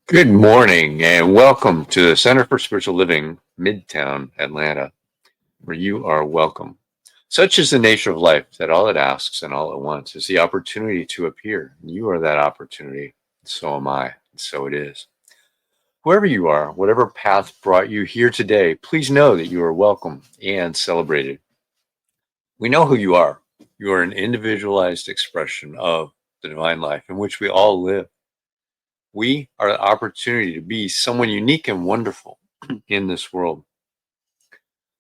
Good morning and welcome to the Center for Spiritual Living, Midtown Atlanta, where you are welcome. Such is the nature of life that all it asks and all it wants is the opportunity to appear. You are that opportunity. So am I. And so it is. Whoever you are, whatever path brought you here today, please know that you are welcome and celebrated. We know who you are. You are an individualized expression of the divine life in which we all live. We are the opportunity to be someone unique and wonderful in this world.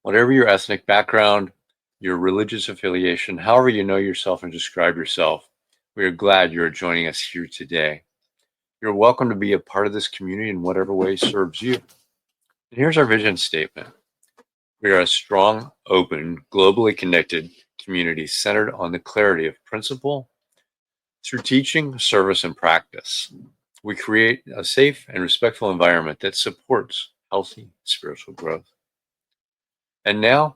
Whatever your ethnic background, your religious affiliation, however you know yourself and describe yourself, we are glad you are joining us here today. You're welcome to be a part of this community in whatever way serves you. And here's our vision statement. We are a strong, open, globally connected community centered on the clarity of principle through teaching, service, and practice. We create a safe and respectful environment that supports healthy spiritual growth. And now,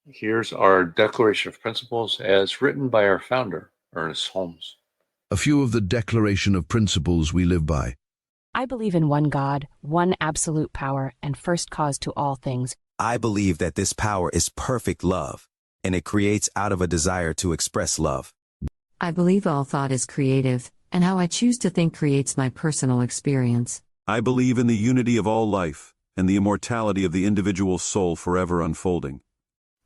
here's our Declaration of Principles as written by our founder, Ernest Holmes. A few of the Declaration of Principles we live by. I believe in one God, one absolute power, and first cause to all things. I believe that this power is perfect love, and it creates out of a desire to express love. I believe all thought is creative, and how I choose to think creates my personal experience. I believe in the unity of all life, and the immortality of the individual soul forever unfolding.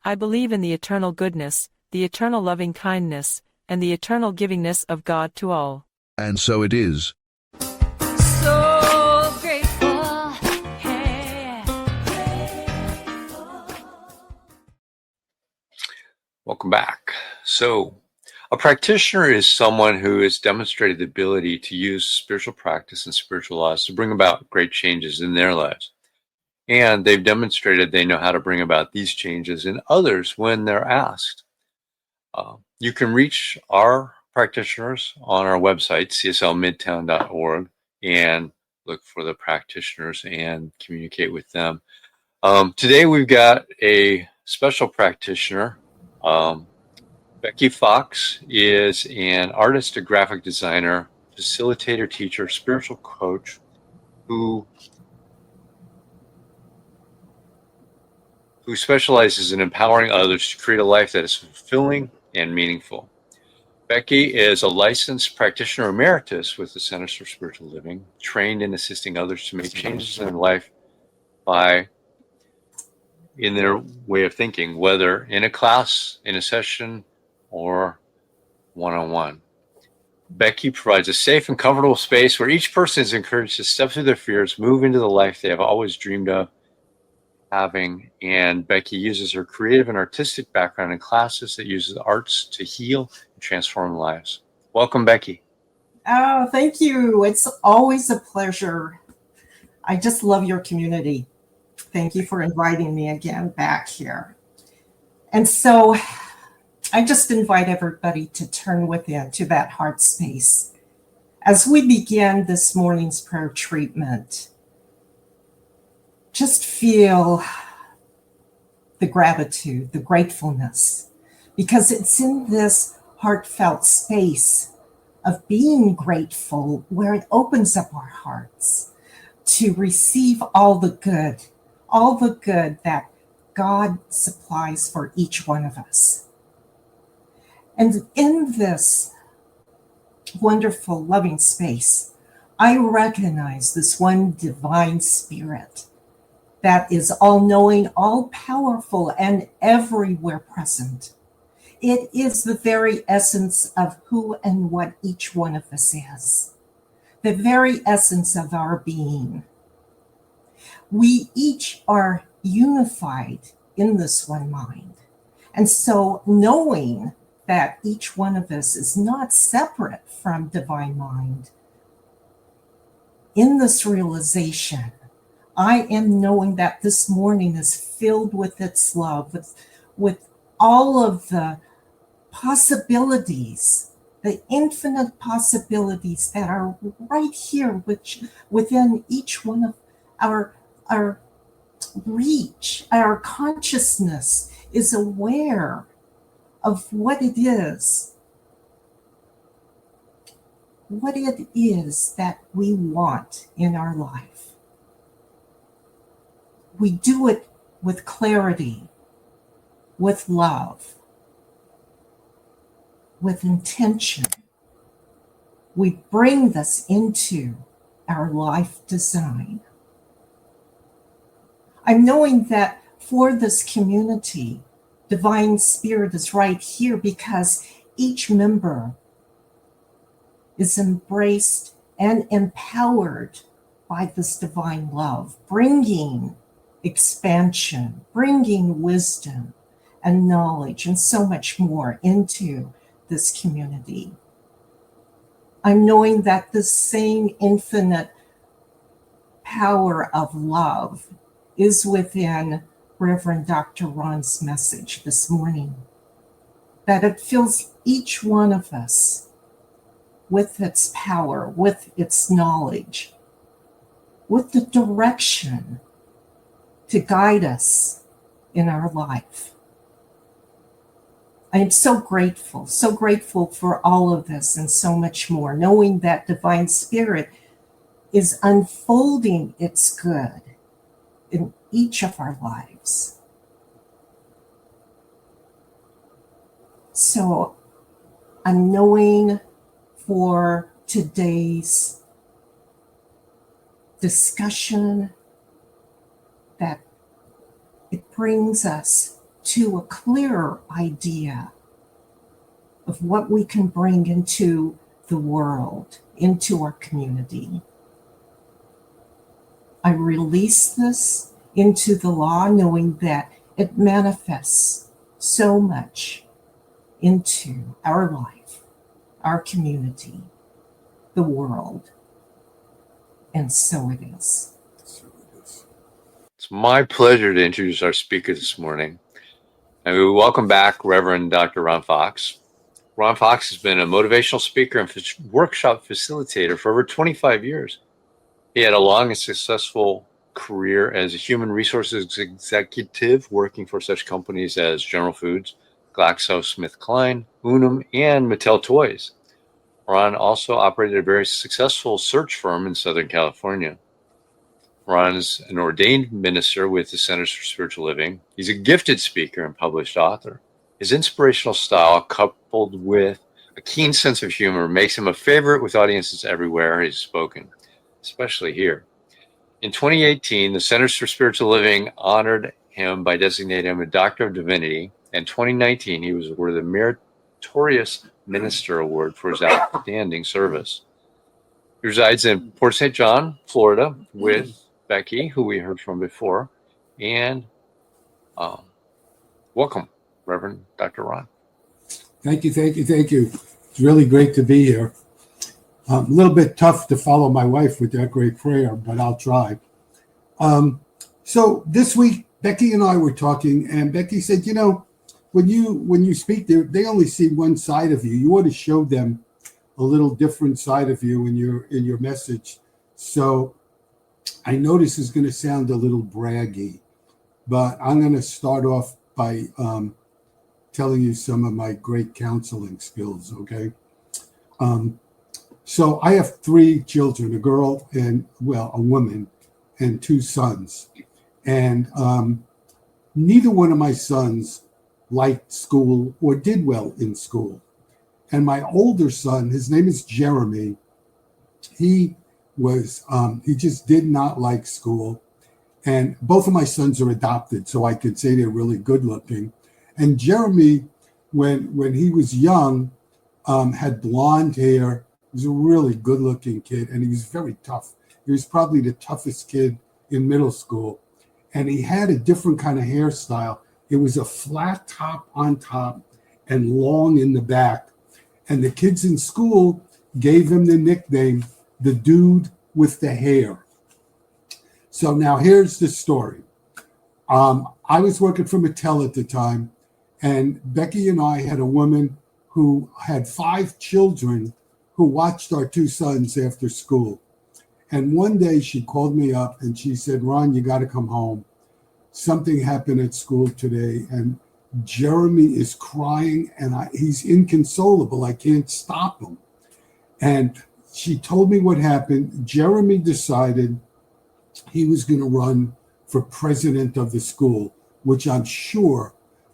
I believe in the eternal goodness, the eternal loving kindness, and the eternal givingness of God to all. And so it is. So grateful, hey. Welcome back. So, a practitioner is someone who has demonstrated the ability to use spiritual practice and spiritual laws to bring about great changes in their lives. And they've demonstrated they know how to bring about these changes in others when they're asked. You can reach our practitioners on our website, cslmidtown.org, and look for the practitioners and communicate with them. Today we've got a special practitioner. Becky Fox is an artist, a graphic designer, facilitator, teacher, spiritual coach who specializes in empowering others to create a life that is fulfilling and meaningful. Becky is a licensed practitioner emeritus with the Centers for Spiritual Living, trained in assisting others to make changes in their life in their way of thinking, whether in a class, in a session, or one-on-one. Becky provides a safe and comfortable space where each person is encouraged to step through their fears, move into the life they have always dreamed of having. And Becky uses her creative and artistic background in classes that uses arts to heal and transform lives. Welcome, Becky. Oh, thank you. It's always a pleasure. I just love your community. Thank you for inviting me again back here. And so I just invite everybody to turn within to that heart space. As we begin this morning's prayer treatment, just feel the gratitude, the gratefulness, because it's in this heartfelt space of being grateful where it opens up our hearts to receive all the good that God supplies for each one of us. And in this wonderful, loving space, I recognize this one divine spirit that is all-knowing, all-powerful, and everywhere present. It is the very essence of who and what each one of us is, the very essence of our being. We each are unified in this one mind. And so knowing that each one of us is not separate from divine mind, in this realization, I am knowing that this morning is filled with its love, with all of the possibilities, the infinite possibilities that are right here, which within each one of our reach. Our consciousness is aware of what it is what it is that we want in our life. We do it with clarity, with love, with intention. We bring this into our life design. I'm knowing that for this community, Divine Spirit is right here because each member is embraced and empowered by this divine love, bringing expansion, bringing wisdom and knowledge and so much more into this community. I'm knowing that the same infinite power of love is within Reverend Dr. Ron's message this morning, that it fills each one of us with its power, with its knowledge, with the direction to guide us in our life. I am so grateful for all of this and so much more, knowing that Divine Spirit is unfolding its good in each of our lives. So I'm knowing for today's discussion that it brings us to a clearer idea of what we can bring into the world, into our community. I release this into the law, knowing that it manifests so much into our life, our community, the world, and so it is. It's my pleasure to introduce our speaker this morning. And we welcome back Reverend Dr. Ron Fox. Ron Fox has been a motivational speaker and workshop facilitator for over 25 years. He had a long and successful career as a human resources executive, working for such companies as General Foods, GlaxoSmithKline, Unum, and Mattel Toys. Ron also operated a very successful search firm in Southern California. Ron is an ordained minister with the Centers for Spiritual Living. He's a gifted speaker and published author. His inspirational style, coupled with a keen sense of humor, makes him a favorite with audiences everywhere he's spoken, especially here. In 2018, the Centers for Spiritual Living honored him by designating him a Doctor of Divinity. In 2019, he was awarded the Meritorious Minister Award for his outstanding service. He resides in Port St. John, Florida, with Becky, who we heard from before, and welcome, Reverend Dr. Ron. Thank you. It's really great to be here. A little bit tough to follow my wife with that great prayer, but I'll try. So this week, Becky and I were talking, and Becky said, you know, when you speak there, they only see one side of you. You ought to show them a little different side of you in your message. So I know this is going to sound a little braggy, but I'm going to start off by telling you some of my great counseling skills, okay? So I have 3 children, a girl and, well, a woman, and 2 sons. And neither one of my sons liked school or did well in school. And my older son, his name is Jeremy, he just did not like school. And both of my sons are adopted, so I could say they're really good looking. And Jeremy, when he was young, had blonde hair. He was a really good looking kid, and he was very tough. He was probably the toughest kid in middle school. And he had a different kind of hairstyle. It was a flat top on top and long in the back. And the kids in school gave him the nickname, the dude with the hair. So now here's the story. I was working for Mattel at the time, and Becky and I had a woman who had 5 children who watched our 2 sons after school. And one day she called me up and she said, Ron, you got to come home. Something happened at school today, and Jeremy is crying, and he's inconsolable. I can't stop him. And she told me what happened. Jeremy decided he was going to run for president of the school, which I'm sure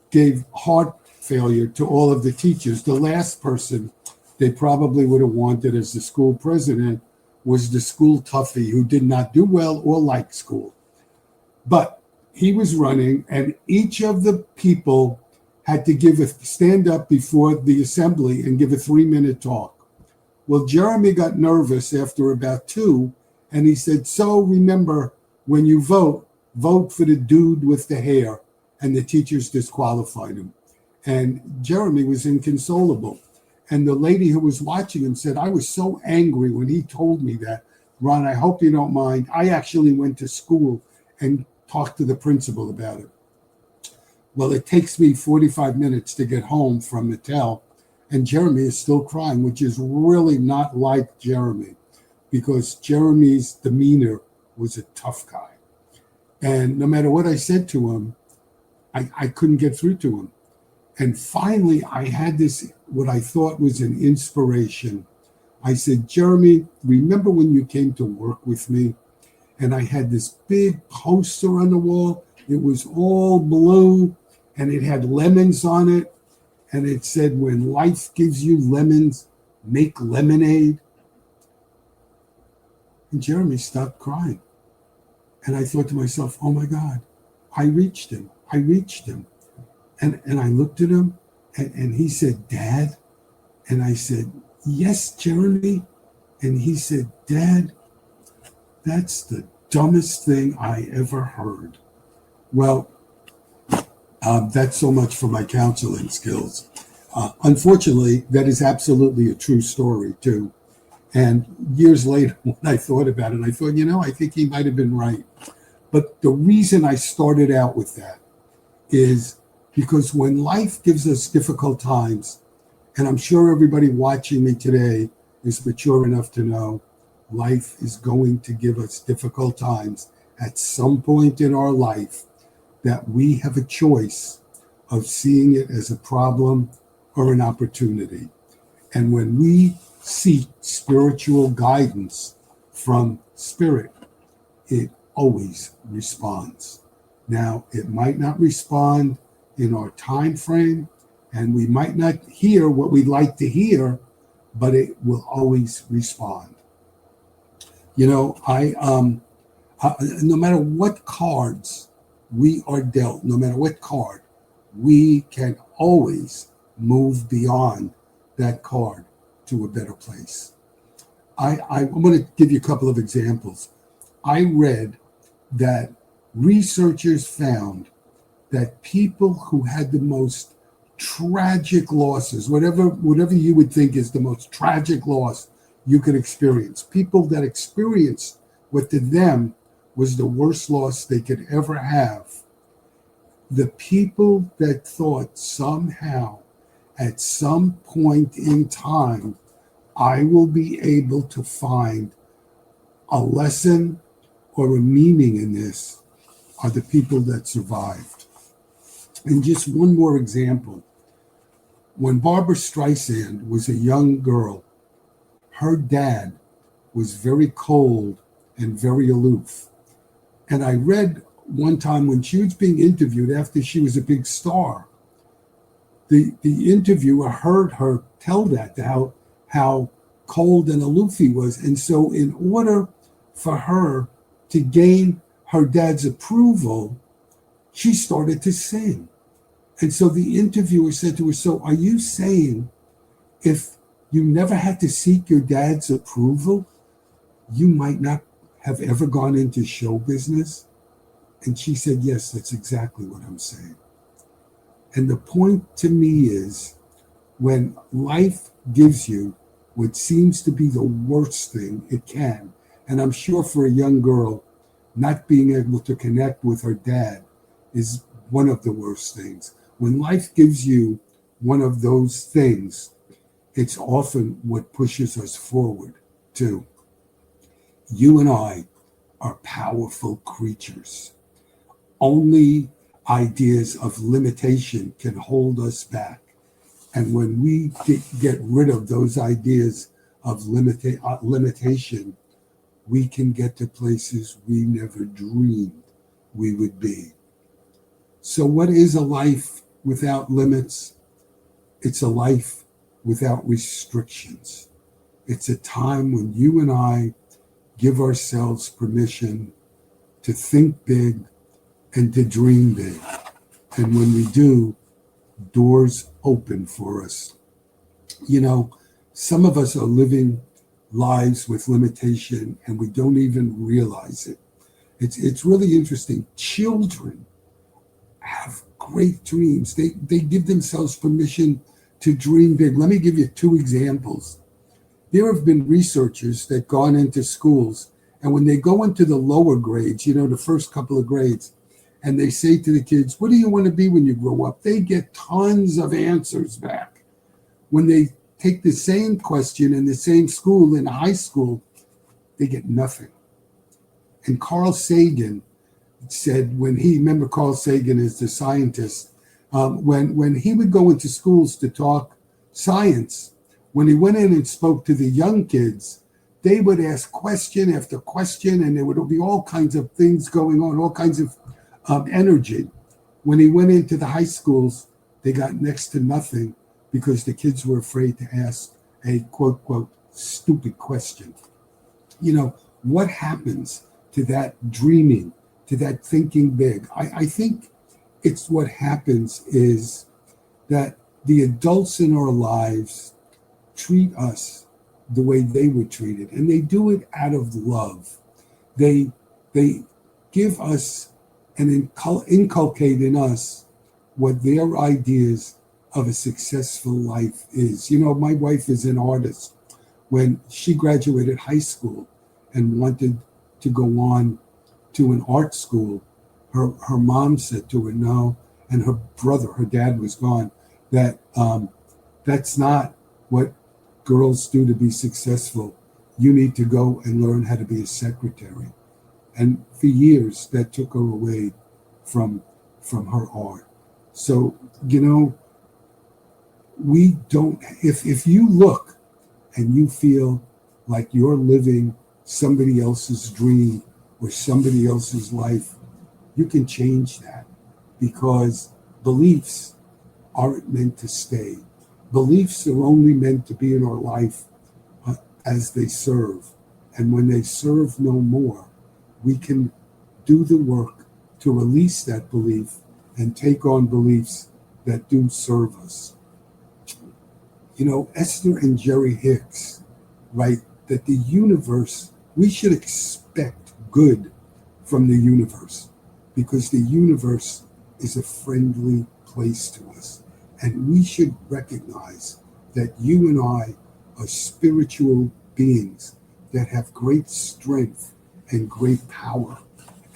gave heart failure to all of the teachers. The last person they probably would have wanted as the school president was the school toughie who did not do well or like school. But he was running, and each of the people had to stand up before the assembly and give a 3-minute talk. Well, Jeremy got nervous after about 2, and he said, so remember, when you vote for the dude with the hair, and the teachers disqualified him. And Jeremy was inconsolable. And the lady who was watching him said, I was so angry when he told me that. Ron, I hope you don't mind. I actually went to school and talked to the principal about it. Well, it takes me 45 minutes to get home from Mattel, and Jeremy is still crying, which is really not like Jeremy, because Jeremy's demeanor was a tough guy. And no matter what I said to him, I couldn't get through to him. And finally, I had this, what I thought was an inspiration. I said, Jeremy, remember when you came to work with me? And I had this big poster on the wall. It was all blue, and it had lemons on it. And it said, when life gives you lemons, make lemonade. And Jeremy stopped crying. And I thought to myself, oh my God, I reached him. And I looked at him, and he said, Dad? And I said, yes, Jeremy. And he said, Dad, that's the dumbest thing I ever heard. Well, that's so much for my counseling skills. Unfortunately, that is absolutely a true story, too. And years later, when I thought about it, I thought, I think he might have been right. But the reason I started out with that is because when life gives us difficult times, and I'm sure everybody watching me today is mature enough to know life is going to give us difficult times at some point in our life, that we have a choice of seeing it as a problem or an opportunity. And when we seek spiritual guidance from spirit, it always responds. Now, it might not respond in our time frame, and we might not hear what we'd like to hear, but it will always respond. No matter what cards we are dealt, no matter what card, we can always move beyond that card to a better place. I'm going to give you a couple of examples. I read that researchers found that people who had the most tragic losses, whatever you would think is the most tragic loss you could experience, people that experienced what to them was the worst loss they could ever have, the people that thought somehow at some point in time, I will be able to find a lesson or a meaning in this, are the people that survived. And just one more example. When Barbara Streisand was a young girl, her dad was very cold and very aloof. And I read one time when she was being interviewed after she was a big star, the interviewer heard her tell that, how cold and aloof he was. And so in order for her to gain her dad's approval, she started to sing. And so the interviewer said to her, so are you saying if you never had to seek your dad's approval, you might not have ever gone into show business? And she said, yes, that's exactly what I'm saying. And the point to me is, when life gives you what seems to be the worst thing it can, and I'm sure for a young girl, not being able to connect with her dad is one of the worst things. When life gives you one of those things, it's often what pushes us forward too. You and I are powerful creatures. Only ideas of limitation can hold us back. And when we get rid of those ideas of limitation, we can get to places we never dreamed we would be. So what is a life without limits? It's a life without restrictions. It's a time when you and I give ourselves permission to think big and to dream big. And when we do, doors open for us. You know, some of us are living lives with limitation and we don't even realize it. It's really interesting. Children have great dreams. They give themselves permission to dream big. Let me give you 2 examples. There have been researchers that gone into schools, and when they go into the lower grades, you know, the first couple of grades, and they say to the kids, what do you want to be when you grow up? They get tons of answers back. When they take the same question in the same school, in high school, they get nothing. And Carl Sagan said, remember Carl Sagan is the scientist, when he would go into schools to talk science, when he went in and spoke to the young kids, they would ask question after question, and there would be all kinds of things going on, all kinds of energy. When he went into the high schools, they got next to nothing because the kids were afraid to ask a quote, quote, stupid question. You know, what happens to that dreaming, to that thinking big? I think it's what happens is that the adults in our lives treat us the way they were treated, and they do it out of love. They give us and inculcate in us what their ideas of a successful life is. You know, my wife is an artist. When she graduated high school and wanted to go on to an art school, her mom said to her no, and her brother, her dad was gone, that that's not what girls do to be successful. You need to go and learn how to be a secretary. And for years, that took her away from her art. So, you know, we don't, if you look and you feel like you're living somebody else's dream or somebody else's life, you can change that, because beliefs aren't meant to stay. Beliefs are only meant to be in our life as they serve. And when they serve no more, we can do the work to release that belief and take on beliefs that do serve us. You know, Esther and Jerry Hicks write that the universe, we should expect good from the universe, because the universe is a friendly place to us. And we should recognize that you and I are spiritual beings that have great strength and great power.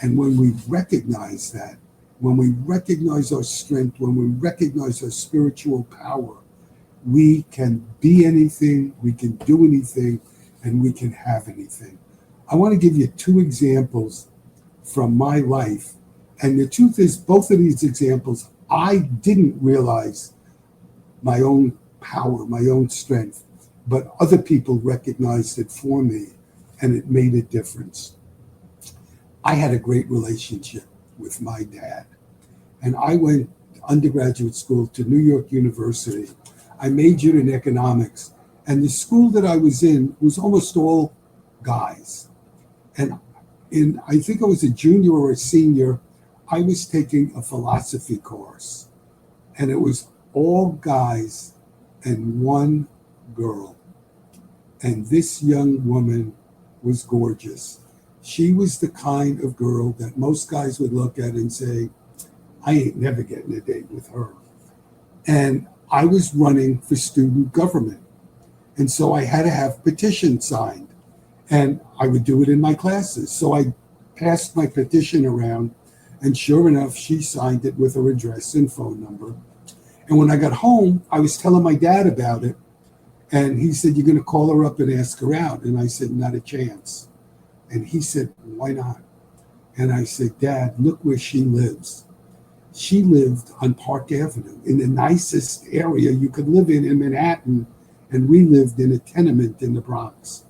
And when we recognize that, when we recognize our strength, when we recognize our spiritual power, we can be anything, we can do anything, and we can have anything. I want to give you 2 examples from my life. And the truth is, both of these examples, I didn't realize my own power, my own strength, but other people recognized it for me, and it made a difference. I had a great relationship with my dad, and I went to undergraduate school to New York University. I majored in economics, and the school that I was in was almost all guys. And I think I was a junior or a senior, I was taking a philosophy course, and it was all guys and one girl. And this young woman was gorgeous. She was the kind of girl that most guys would look at and say, I ain't never getting a date with her. And I was running for student government. And so I had to have petitions signed, and I would do it in my classes. So I passed my petition around, and sure enough, she signed it with her address and phone number. And when I got home, I was telling my dad about it. And he said, you're going to call her up and ask her out? And I said, not a chance. And he said, why not? And I said, Dad, look where she lives. She lived on Park Avenue, in the nicest area you could live in Manhattan. and we lived in a tenement in the Bronx.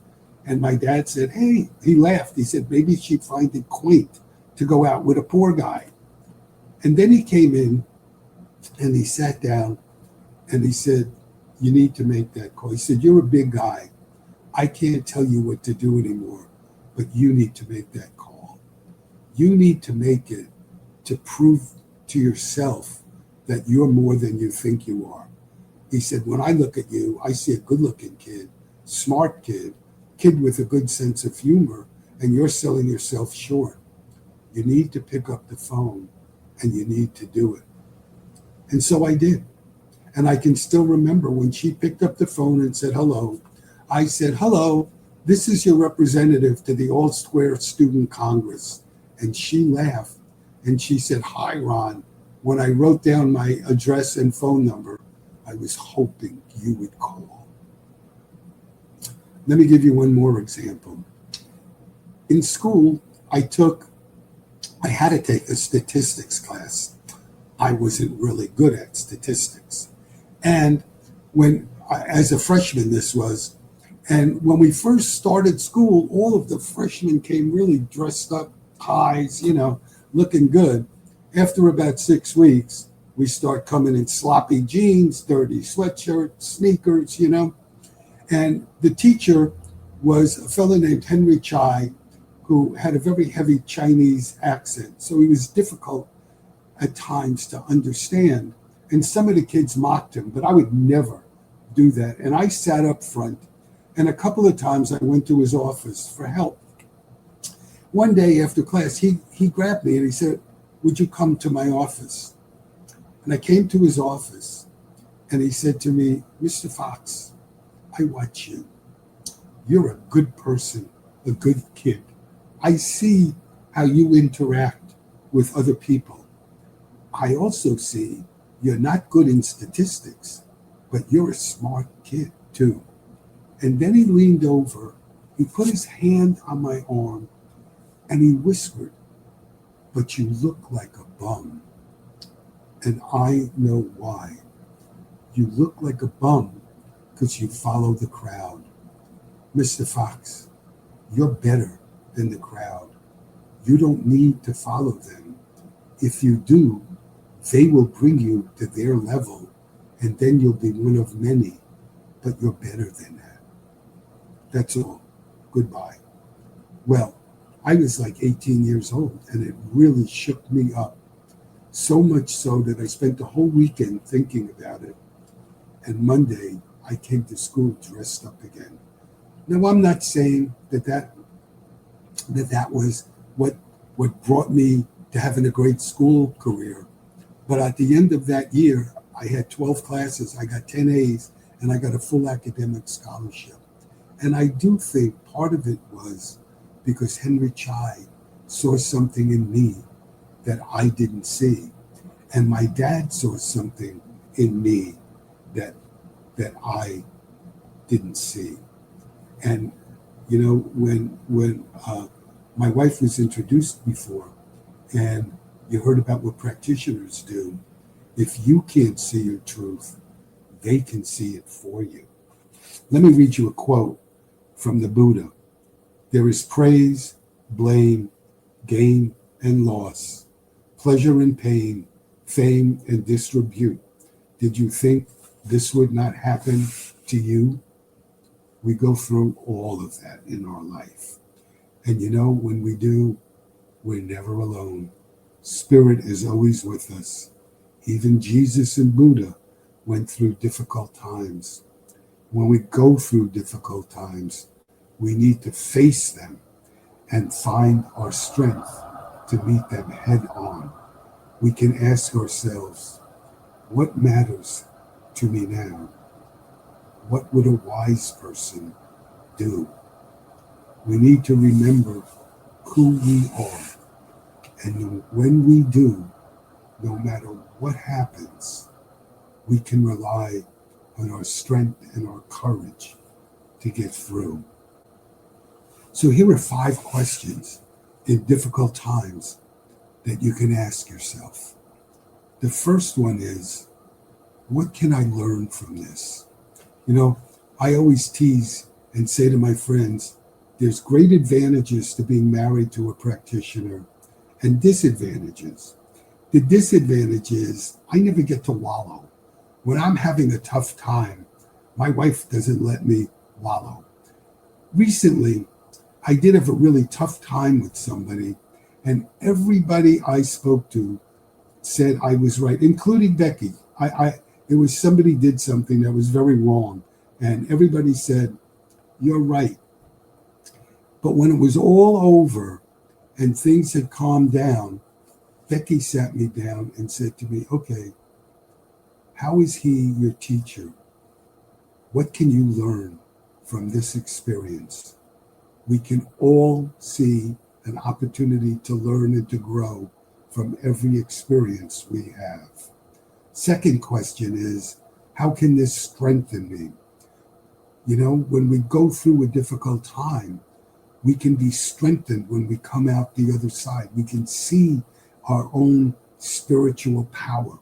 And my dad said, hey, he laughed. He said, maybe she'd find it quaint to go out with a poor guy. And then he came in and he sat down and he said, you need to make that call. He said, you're a big guy. I can't tell you what to do anymore, but you need to make that call. You need to make it to prove to yourself that you're more than you think you are. He said, when I look at you, I see a good-looking kid, smart kid with a good sense of humor, and you're selling yourself short. You need to pick up the phone, and you need to do it. And so I did. And I can still remember when she picked up the phone and said, hello. I said, hello, this is your representative to the All Square Student Congress. And she laughed, and she said, hi, Ron. When I wrote down my address and phone number, I was hoping you would call. Let me give you one more example. In school, I had to take a statistics class. I wasn't really good at statistics. And as a freshman, this was, and when we first started school, all of the freshmen came really dressed up, ties, looking good. After about 6 weeks, we start coming in sloppy jeans, dirty sweatshirts, sneakers, And the teacher was a fellow named Henry Chai, who had a very heavy Chinese accent. So he was difficult at times to understand. And some of the kids mocked him, but I would never do that. And I sat up front, and a couple of times I went to his office for help. One day after class, he grabbed me and he said, would you come to my office? And I came to his office, and he said to me, Mr. Fox, I watch you. You're a good person, a good kid. I see how you interact with other people. I also see you're not good in statistics, but you're a smart kid too. And then he leaned over, he put his hand on my arm, and he whispered, but you look like a bum. And I know why. You look like a bum because you follow the crowd. Mr. Fox, you're better than the crowd. You don't need to follow them. If you do, they will bring you to their level, and then you'll be one of many, but you're better than that. That's all. Goodbye. Well, I was like 18 years old, and it really shook me up. So much so that I spent the whole weekend thinking about it. And Monday, I came to school dressed up again. Now, I'm not saying that was what brought me to having a great school career. But at the end of that year, I had 12 classes, I got 10 A's, and I got a full academic scholarship. And I do think part of it was because Henry Chai saw something in me that I didn't see. And my dad saw something in me that I didn't see. And, when my wife was introduced before, and you heard about what practitioners do, if you can't see your truth, they can see it for you. Let me read you a quote from the Buddha. There is praise, blame, gain and loss, pleasure and pain, fame and disrepute. Did you think this would not happen to you? We go through all of that in our life. And when we do, we're never alone. Spirit is always with us. Even Jesus and Buddha went through difficult times. When we go through difficult times, we need to face them and find our strength to meet them head on. We can ask ourselves, what matters to me now? What would a wise person do? We need to remember who we are. And when we do, no matter what happens, we can rely on our strength and our courage to get through. So here are 5 questions in difficult times that you can ask yourself. The first one is, what can I learn from this? I always tease and say to my friends, there's great advantages to being married to a practitioner and disadvantages. The disadvantage is I never get to wallow. When I'm having a tough time, my wife doesn't let me wallow. Recently, I did have a really tough time with somebody, and everybody I spoke to said I was right, including Becky. It was somebody did something that was very wrong, and everybody said, you're right. But when it was all over and things had calmed down, Becky sat me down and said to me, okay, how is he your teacher? What can you learn from this experience? We can all see an opportunity to learn and to grow from every experience we have. Second question is, how can this strengthen me? You know, when we go through a difficult time, we can be strengthened when we come out the other side. We can see our own spiritual power.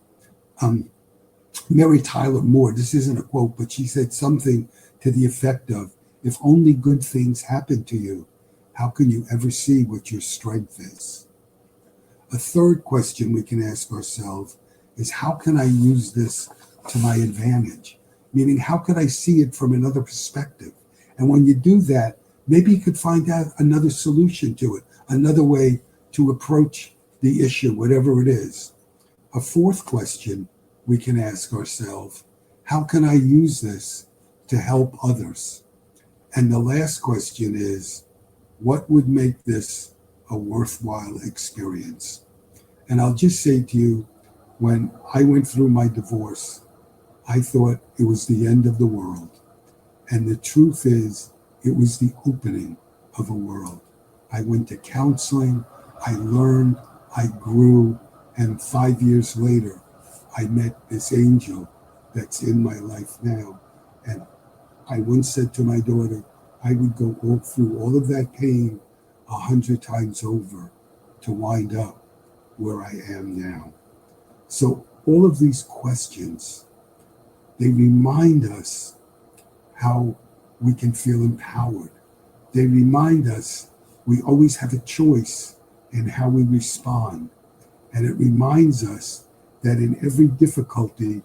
Mary Tyler Moore, this isn't a quote, but she said something to the effect of, if only good things happen to you, how can you ever see what your strength is? A third question we can ask ourselves is, how can I use this to my advantage? Meaning, how could I see it from another perspective? And when you do that, maybe you could find out another solution to it, another way to approach the issue, whatever it is. A fourth question we can ask ourselves, how can I use this to help others? And the last question is, what would make this a worthwhile experience? And I'll just say to you, when I went through my divorce, I thought it was the end of the world. And the truth is, it was the opening of a world. I went to counseling, I learned, I grew, and 5 years later, I met this angel that's in my life now. And I once said to my daughter, I would go through all of that pain 100 times over to wind up where I am now. So all of these questions, they remind us how we can feel empowered. They remind us we always have a choice in how we respond. And it reminds us that in every difficulty,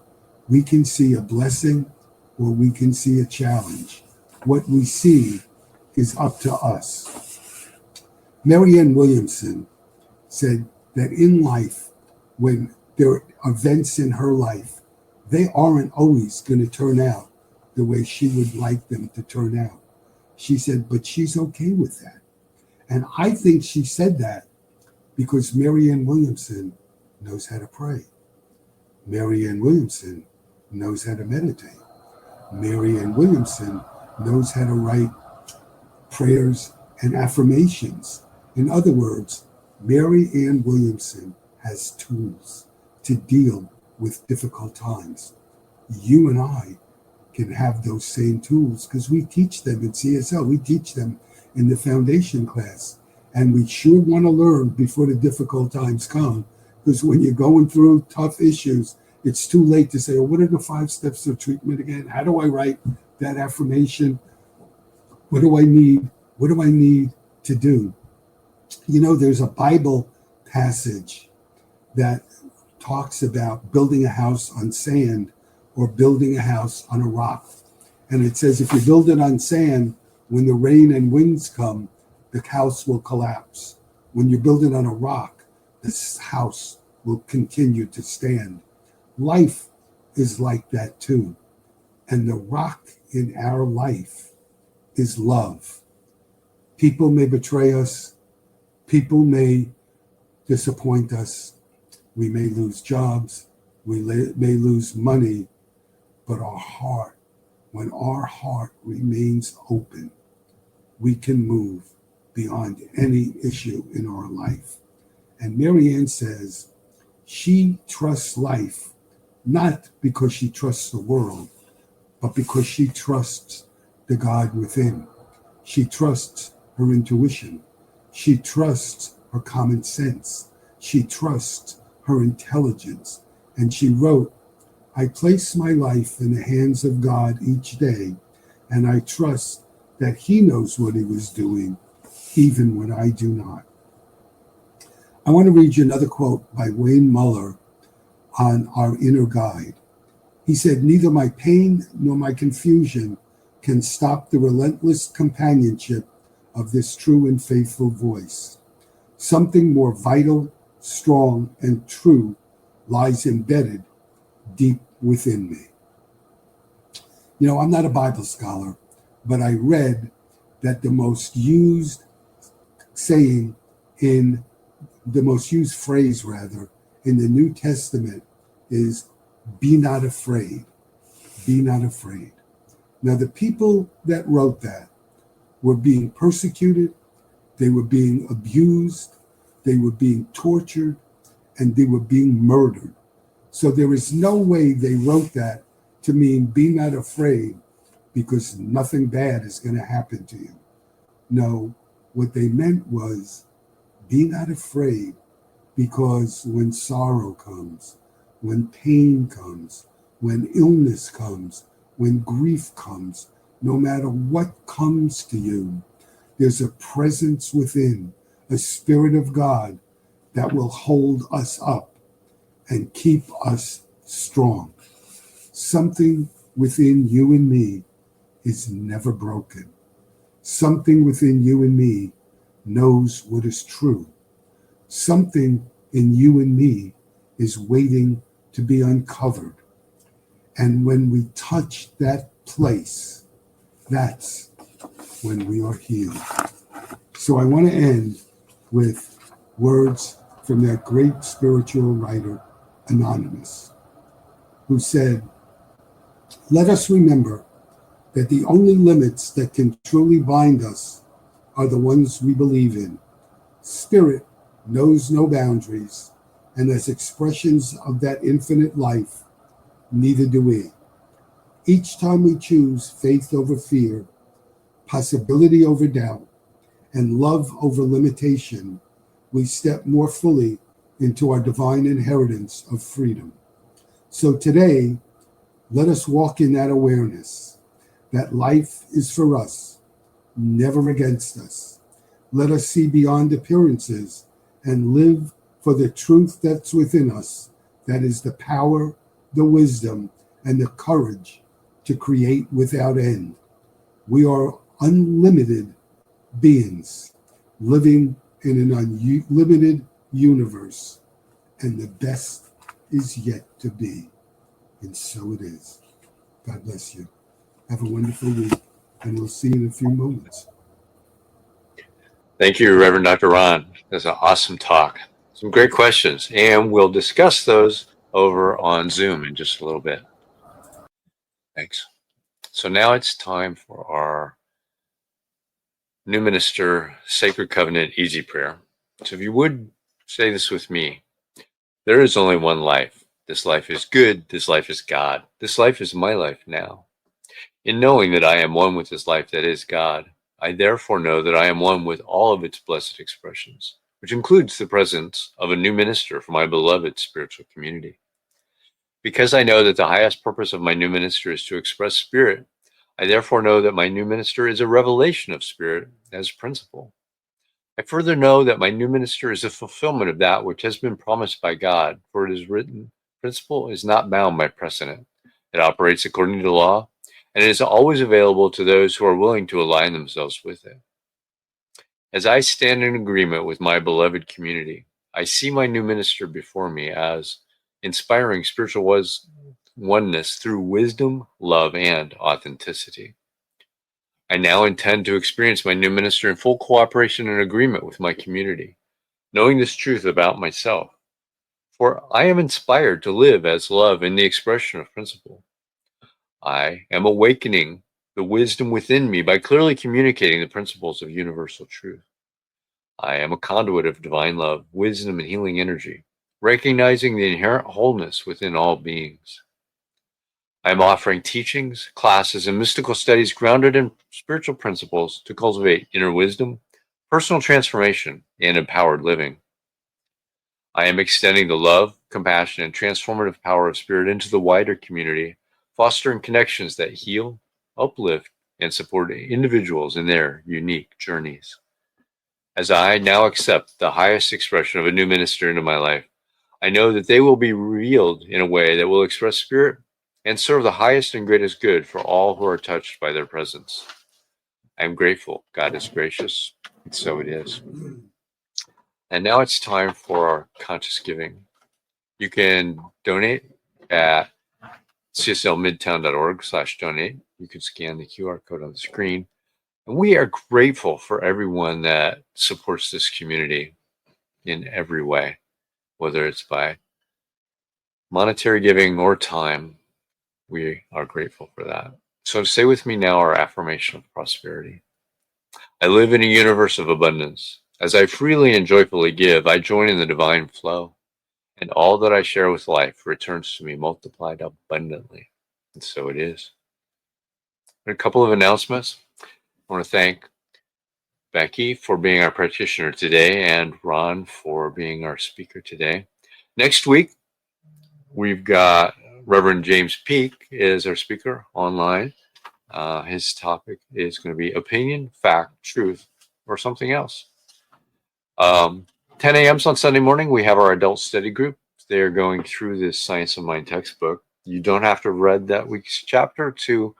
we can see a blessing or we can see a challenge. What we see is up to us. Marianne Williamson said that in life, when there are events in her life, they aren't always going to turn out the way she would like them to turn out. She said, but she's okay with that. And I think she said that because Marianne Williamson knows how to pray. Marianne Williamson knows how to meditate. Marianne Williamson knows how to write prayers and affirmations. In other words, Marianne Williamson has tools to deal with difficult times. You and I can have those same tools because we teach them in CSL. We teach them in the foundation class. And we sure want to learn before the difficult times come, because when you're going through tough issues, it's too late to say, oh, what are the 5 steps of treatment again? How do I write that affirmation? What do I need? What do I need to do? You know, there's a Bible passage that talks about building a house on sand or building a house on a rock. And it says, if you build it on sand, when the rain and winds come, the house will collapse. When you build it on a rock, this house will continue to stand. Life is like that too. And the rock in our life is love. People may betray us. People may disappoint us. We may lose jobs. We may lose money. But our heart, when our heart remains open, we can move beyond any issue in our life. And Marianne says she trusts life, not because she trusts the world, but because she trusts the God within. She trusts her intuition. She trusts her common sense. She trusts her intelligence. And she wrote, I place my life in the hands of God each day and I trust that he knows what he was doing, even when I do not. I want to read you another quote by Wayne Muller on Our Inner Guide. He said, "Neither my pain nor my confusion can stop the relentless companionship of this true and faithful voice. Something more vital, strong, and true lies embedded deep within me." You know, I'm not a Bible scholar, but I read that the most used saying in the most used phrase rather in the New Testament is "be not afraid." Be not afraid. Now, the people that wrote that were being persecuted, they were being abused, they were being tortured, and they were being murdered. So there is no way they wrote that to mean "be not afraid" because nothing bad is going to happen to you. No, what they meant was be not afraid because when sorrow comes, when pain comes, when illness comes, when grief comes, no matter what comes to you, there's a presence within, a Spirit of God that will hold us up and keep us strong. Something within you and me is never broken. Something within you and me knows what is true. Something in you and me is waiting to be uncovered. And when we touch that place, that's when we are healed. So I want to end with words from that great spiritual writer, Anonymous, who said, "Let us remember that the only limits that can truly bind us are the ones we believe in. Spirit knows no boundaries, and as expressions of that infinite life, neither do we. Each time we choose faith over fear, possibility over doubt, and love over limitation, we step more fully into our divine inheritance of freedom. So today, let us walk in that awareness that life is for us, never against us. Let us see beyond appearances and live for the truth that's within us, that is the power, the wisdom, and the courage to create without end. We are unlimited beings living in an unlimited universe, and the best is yet to be. And so it is. God bless you. Have a wonderful week, and we'll see you in a few moments. Thank you, Reverend Dr. Ron. That's an awesome talk. Some great questions, and we'll discuss those over on Zoom in just a little bit. Thanks. So now it's time for our new minister Sacred Covenant Easy Prayer. So if you would say this with me, there is only one life. This life is good. This life is God. This life is my life now. In knowing that I am one with this life that is God, I therefore know that I am one with all of its blessed expressions, which includes the presence of a new minister for my beloved spiritual community. Because I know that the highest purpose of my new minister is to express spirit, I therefore know that my new minister is a revelation of spirit as principle. I further know that my new minister is a fulfillment of that which has been promised by God, for it is written, principle is not bound by precedent. It operates according to law, and it is always available to those who are willing to align themselves with it. As I stand in agreement with my beloved community, I see my new minister before me as inspiring spiritual oneness through wisdom, love, and authenticity. I now intend to experience my new minister in full cooperation and agreement with my community, knowing this truth about myself. For I am inspired to live as love in the expression of principle. I am awakening the wisdom within me by clearly communicating the principles of universal truth. I am a conduit of divine love, wisdom, and healing energy, recognizing the inherent wholeness within all beings. I am offering teachings, classes, and mystical studies grounded in spiritual principles to cultivate inner wisdom, personal transformation, and empowered living. I am extending the love, compassion, and transformative power of spirit into the wider community, fostering connections that heal, uplift, and support individuals in their unique journeys. As I now accept the highest expression of a new minister into my life, I know that they will be revealed in a way that will express spirit and serve the highest and greatest good for all who are touched by their presence. I am grateful. God is gracious, and so it is. And now it's time for our conscious giving. You can donate at cslmidtown.org/donate. You can scan the QR code on the screen. And we are grateful for everyone that supports this community in every way, whether it's by monetary giving or time. We are grateful for that. So say with me now our affirmation of prosperity. I live in a universe of abundance. As I freely and joyfully give, I join in the divine flow, and all that I share with life returns to me multiplied abundantly. And so it is. And a couple of announcements. I want to thank Becky for being our practitioner today and Ron for being our speaker today. Next week, we've got Reverend James Peake is our speaker online. His topic is going to be opinion, fact, truth, or something else. 10 a.m. on Sunday morning, we have our adult study group. They're going through this Science of Mind textbook. You don't have to read that week's chapter to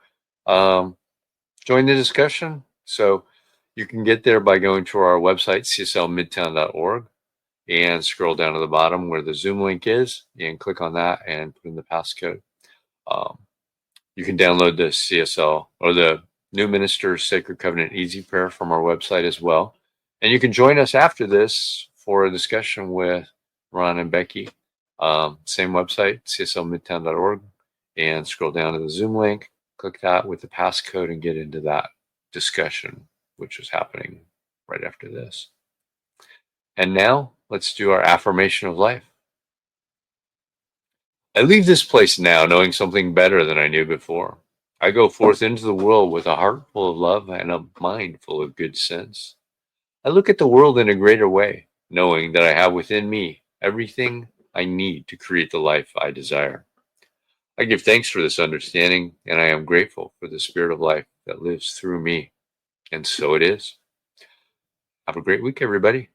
join the discussion. So you can get there by going to our website, cslmidtown.org, and scroll down to the bottom where the Zoom link is and click on that and put in the passcode. You can download the CSL or the New Minister's Sacred Covenant Easy Prayer from our website as well. And you can join us after this for a discussion with Ron and Becky. Same website, cslmidtown.org, and scroll down to the Zoom link, click that with the passcode and get into that discussion, which is happening right after this. And now let's do our affirmation of life. I leave this place now knowing something better than I knew before. I go forth into the world with a heart full of love and a mind full of good sense. I look at the world in a greater way, knowing that I have within me everything I need to create the life I desire. I give thanks for this understanding, and I am grateful for the spirit of life that lives through me. And so it is. Have a great week, everybody.